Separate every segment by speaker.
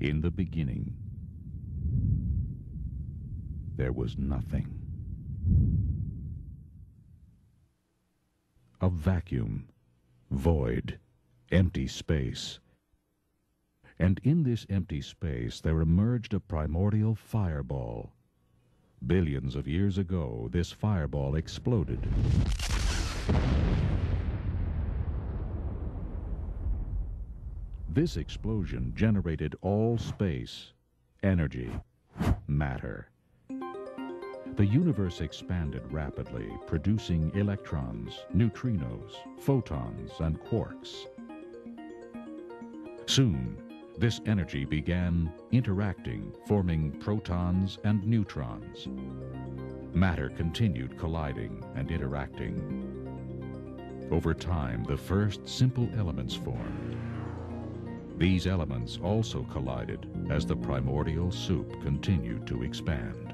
Speaker 1: In the beginning, there was nothing. A vacuum, void, empty space. And in this empty space there emerged a primordial fireball. Billions of years ago, this fireball exploded. This explosion generated all space, energy, matter. The universe expanded rapidly, producing electrons, neutrinos, photons, and quarks. Soon, this energy began interacting, forming protons and neutrons. Matter continued colliding and interacting. Over time, the first simple elements formed. These elements also collided as the primordial soup continued to expand.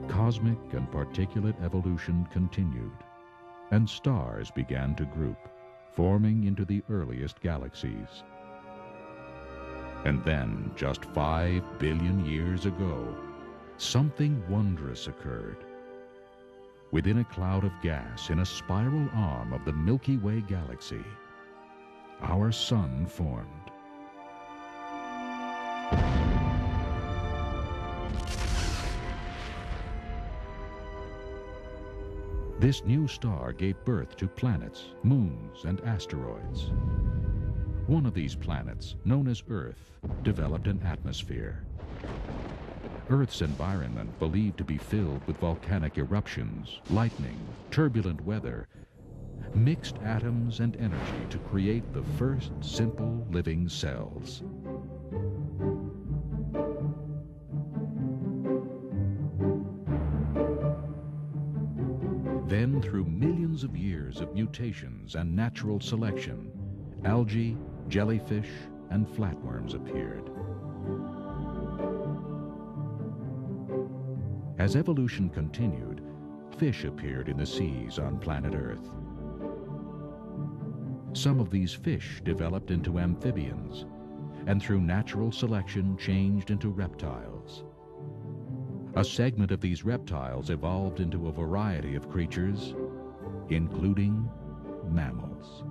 Speaker 1: Cosmic and particulate evolution continued, and stars began to group, forming into the earliest galaxies. And then, just 5 billion years ago, something wondrous occurred. Within a cloud of gas in a spiral arm of the Milky Way galaxy, our sun formed. This new star gave birth to planets, moons, and asteroids. One of these planets, known as Earth, developed an atmosphere. Earth's environment, believed to be filled with volcanic eruptions, lightning, turbulent weather, mixed atoms and energy to create the first simple living cells. Then, through millions of years of mutations and natural selection, algae, jellyfish, and flatworms appeared. As evolution continued, fish appeared in the seas on planet Earth. Some of these fish developed into amphibians, and through natural selection changed into reptiles. A segment of these reptiles evolved into a variety of creatures, including mammals.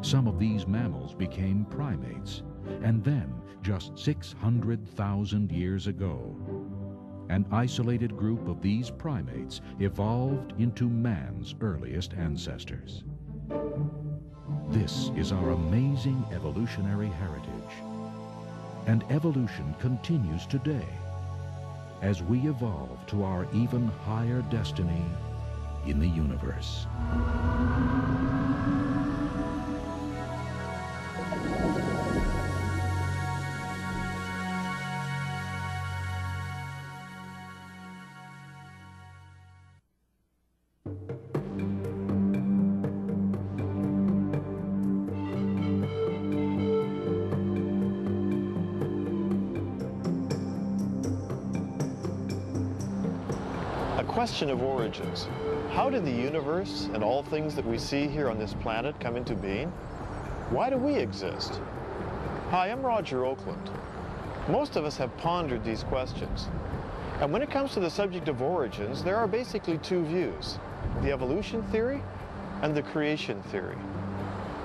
Speaker 1: Some of these mammals became primates, and then, just 600,000 years ago, an isolated group of these primates evolved into man's earliest ancestors. This is our amazing evolutionary heritage. And evolution continues today as we evolve to our even higher destiny in the universe.
Speaker 2: Question of origins. How did the universe and all things that we see here on this planet come into being? Why do we exist? Hi, I'm Roger Oakland. Most of us have pondered these questions. And when it comes to the subject of origins, there are basically two views, the evolution theory and the creation theory.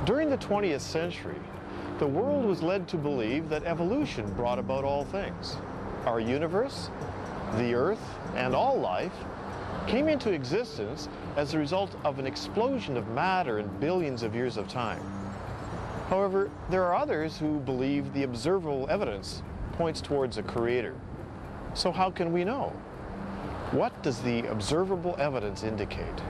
Speaker 2: During the 20th century, the world was led to believe that evolution brought about all things. Our universe, the Earth, and all life came into existence as a result of an explosion of matter in billions of years of time. However, there are others who believe the observable evidence points towards a creator. So how can we know? What does the observable evidence indicate?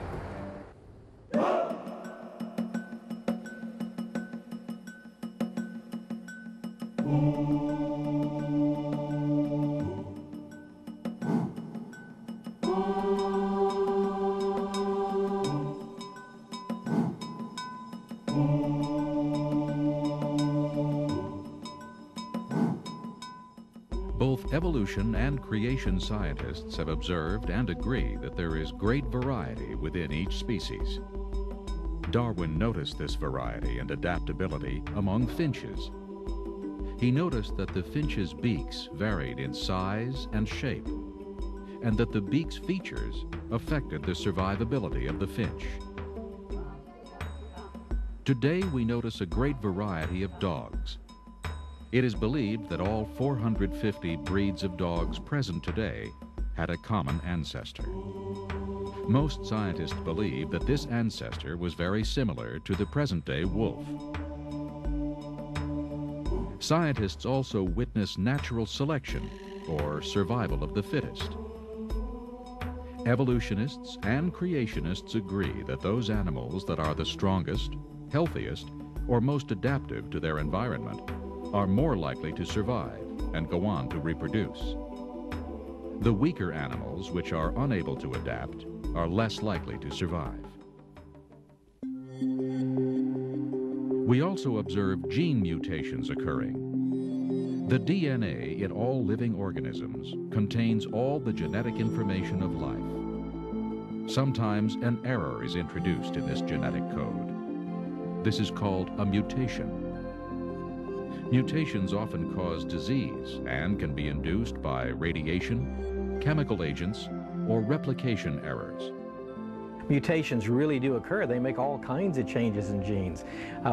Speaker 1: Both evolution and creation scientists have observed and agree that there is great variety within each species. Darwin noticed this variety and adaptability among finches. He noticed that the finches' beaks varied in size and shape, and that the beak's features affected the survivability of the finch. Today we notice a great variety of dogs. It is believed that all 450 breeds of dogs present today had a common ancestor. Most scientists believe that this ancestor was very similar to the present-day wolf. Scientists also witness natural selection, or survival of the fittest. Evolutionists and creationists agree that those animals that are the strongest, healthiest, or most adaptive to their environment are more likely to survive and go on to reproduce. The weaker animals, which are unable to adapt, are less likely to survive. We also observe gene mutations occurring. The DNA in all living organisms contains all the genetic information of life. Sometimes an error is introduced in this genetic code. This is called a mutation. Mutations often cause disease and can be induced by radiation, chemical agents, or replication errors.
Speaker 3: Mutations really do occur. They make all kinds of changes in genes.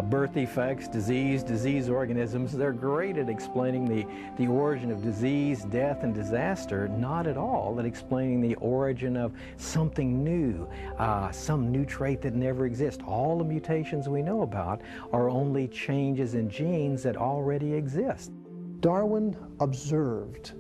Speaker 3: Birth defects, disease organisms, they're great at explaining the origin of disease, death, and disaster, not at all at explaining the origin of something new, some new trait that never exists. All the mutations we know about are only changes in genes that already exist.
Speaker 4: Darwin observed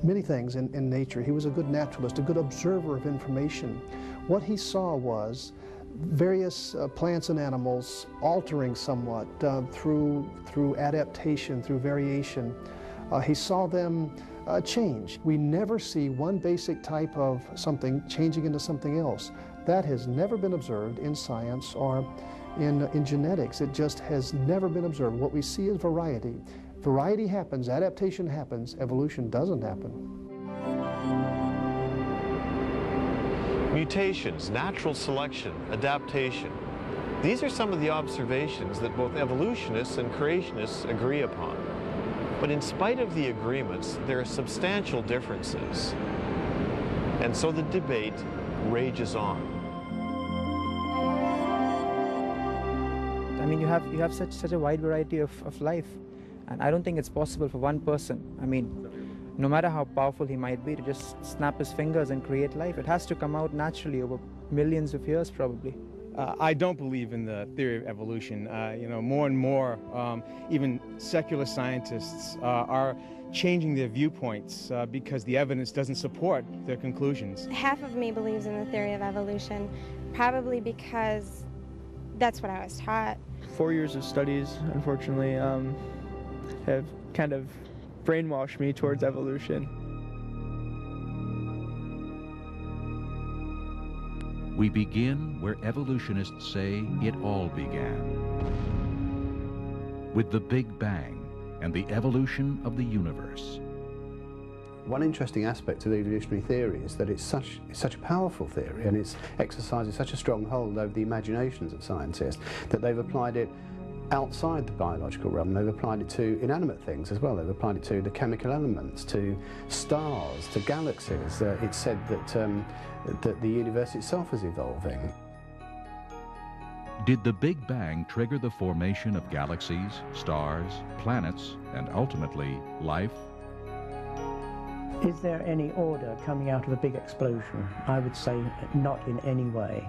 Speaker 4: many things in nature. He was a good naturalist, a good observer of information. What he saw was various plants and animals altering somewhat through adaptation, through variation. He saw them change. We never see one basic type of something changing into something else. That has never been observed in science or in genetics. It just has never been observed. What we see is variety. Variety happens, adaptation happens, evolution doesn't happen.
Speaker 2: Mutations, natural selection, adaptation. These are some of the observations that both evolutionists and creationists agree upon. But in spite of the agreements, there are substantial differences. And so the debate rages on.
Speaker 5: I mean, you have such a wide variety of life. And I don't think it's possible for one person, I mean, no matter how powerful he might be, to just snap his fingers and create life. It has to come out naturally over millions of years, probably.
Speaker 6: I don't believe in the theory of evolution. More and more, even secular scientists are changing their viewpoints because the evidence doesn't support their conclusions.
Speaker 7: Half of me believes in the theory of evolution, probably because that's what I was taught.
Speaker 8: 4 years of studies, unfortunately, have kind of brainwashed me towards evolution.
Speaker 1: We begin where evolutionists say it all began, with the Big Bang and the evolution of the universe.
Speaker 9: One interesting aspect of the evolutionary theory is that it's such a powerful theory, and it's exercises such a strong hold over the imaginations of scientists that they've applied it outside the biological realm. They've applied it to inanimate things as well. They've applied it to the chemical elements, to stars, to galaxies. It's said that the universe itself is evolving.
Speaker 1: Did the Big Bang trigger the formation of galaxies, stars, planets, and ultimately life?
Speaker 10: Is there any order coming out of a big explosion? I would say not in any way.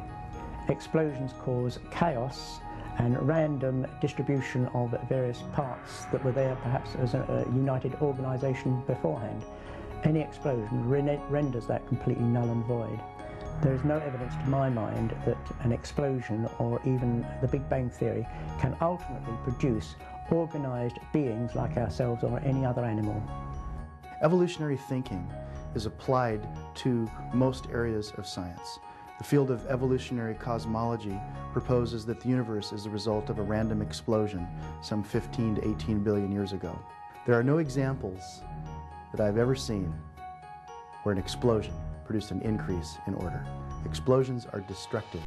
Speaker 10: Explosions cause chaos and random distribution of various parts that were there perhaps as a united organization beforehand. Any explosion renders that completely null and void. There is no evidence to my mind that an explosion or even the Big Bang Theory can ultimately produce organized beings like ourselves or any other animal.
Speaker 11: Evolutionary thinking is applied to most areas of science. The field of evolutionary cosmology proposes that the universe is the result of a random explosion some 15 to 18 billion years ago. There are no examples that I've ever seen where an explosion produced an increase in order. Explosions are destructive.